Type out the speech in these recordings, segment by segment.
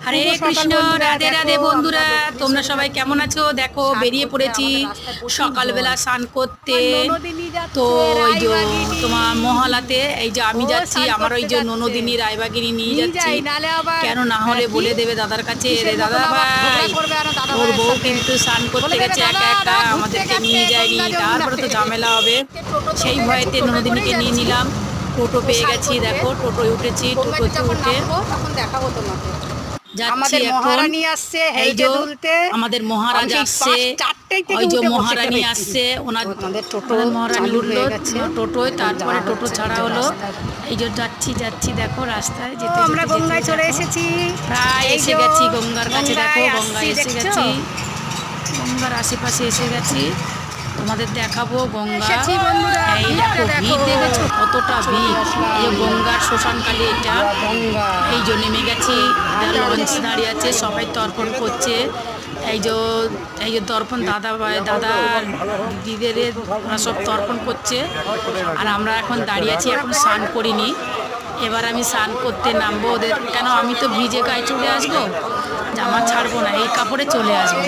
হরে কৃষ্ণ, রাধে রাধে বন্ধুরা, তোমরা সবাই কেমন আছো? দেখো বেরিয়ে পড়েছি সকালবেলা স্নান করতে। তো ওই যে তোমার মহালাতে এই যে আমি যাচ্ছি, আমার ওই যে ননদিনী রায়বাগিনী নিয়ে যাচ্ছি। কেন না হলে বলে দেবে দাদার কাছে, রে দাদা ভাই ওর বউ কিন্তু স্নান করতে গেছে একা একা, আমাদেরকে নিয়ে যায়নি, তারপরে তো ঝামেলা হবে। সেই ভয়েতে ননদিনীকে নিয়ে নিলাম। টোটো পেয়ে গেছি, দেখো টোটোয় উঠেছি। টোটোতে উঠে যাচ্ছি এখন। এই যে আমাদের মহারাজ আসছে, ওই যে মহারানী আসছে, ওনার মহারানী উঠলো টোটোয়, তারপরে টোটো ছাড়া হলো। এই যে যাচ্ছি যাচ্ছি, দেখো রাস্তায় যেতে আমরা যেতে গঙ্গায় যেতে চলে দেখো এসেছি। প্রায় এসে গেছি গঙ্গার কাছে। দেখো গঙ্গায় এসে দেখছো? গেছি, গঙ্গার আশেপাশে এসে গেছি। তোমাদের দেখাবো গঙ্গা। এসেছি বন্ধুরা, এই ভিড়টা দেখো ভিড় দেখো। দেখেছো কতটা ভিড়। এই যে গঙ্গার শ্মশানকালী এটা, এই যে নেমে গেছি। লঞ্চ দাঁড়িয়ে আছে, সবাই তর্পণ করছে। এই যে এই যে তর্পণ দাদা দাদা দিদিদের ওরা সব তর্পণ করছে। আর আমরা এখন দাঁড়িয়ে আছি, এখন স্নান করিনি। এবার আমি স্নান করতে নামবো ওদের, কেন আমি তো ভিজে গায়ে চলে আসবো, জামা ছাড়বো না, এই কাপড়ে চলে আসবো।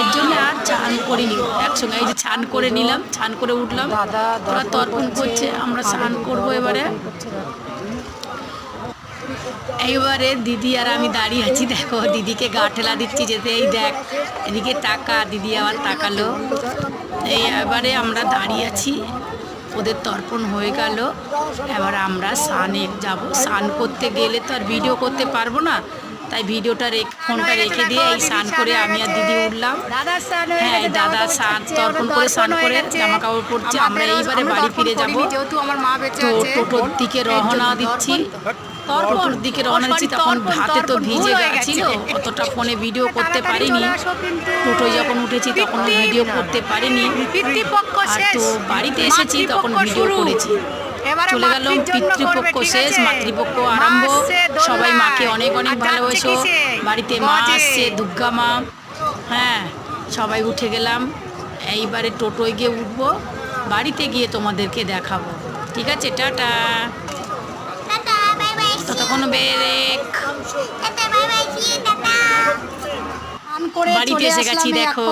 এর জন্য আর স্নান করিনি একসঙ্গে। এই যে স্নান করে নিলাম, স্নান করে উঠলাম, ওরা তর্পণ করছে, আমরা স্নান করবো এবারে। এইবারে দিদি আর আমি দাঁড়িয়ে আছি, দেখো দিদিকে গা ঠেলা দিচ্ছি যেতে। এই দেখ এদিকে তাকা, দিদি আবার তাকালো। এই এবারে আমরা দাঁড়িয়ে আছি, ওদের তর্পণ হয়ে গেল। এবার আমরা স্নানে যাব। স্নান করতে গেলে তো আর ভিডিও করতে পারবো না, তাই ভিডিওটা ফোনটা রেখে দিয়ে এই স্নান করে আমি আর দিদি উঠলাম। হ্যাঁ, এই দাদা স্নান তর্পণ করে স্নান করে জামা কাপড় পরছে। আমরা এইবারে বাড়ি ফিরে যাব। তো টোটোর দিকে রওনা দিচ্ছি, টোটোর দিকে রওনা দিচ্ছি। তখন হাতে তো ভিজে গেছিল, অতটা ফোনে ভিডিও করতে পারিনি। টোটোয় যখন উঠেছি তখন ভিডিও করতে পারিনি। আর তো বাড়িতে এসেছি তখন ভিডিও করেছি। চলে গেল পিতৃপক্ষ শেষ, মাতৃপক্ষ আরম্ভ। সবাই মাকে অনেক অনেক ভালোবাসো। বাড়িতে মা আসছে, দুর্গা মা। হ্যাঁ, সবাই উঠে গেলাম। এইবারে টোটোয় গিয়ে উঠবো, বাড়িতে গিয়ে তোমাদেরকে দেখাবো। ঠিক আছে, টাটা। ততক্ষণ বেরেক বাড়িতে এসে গেছি, দেখো।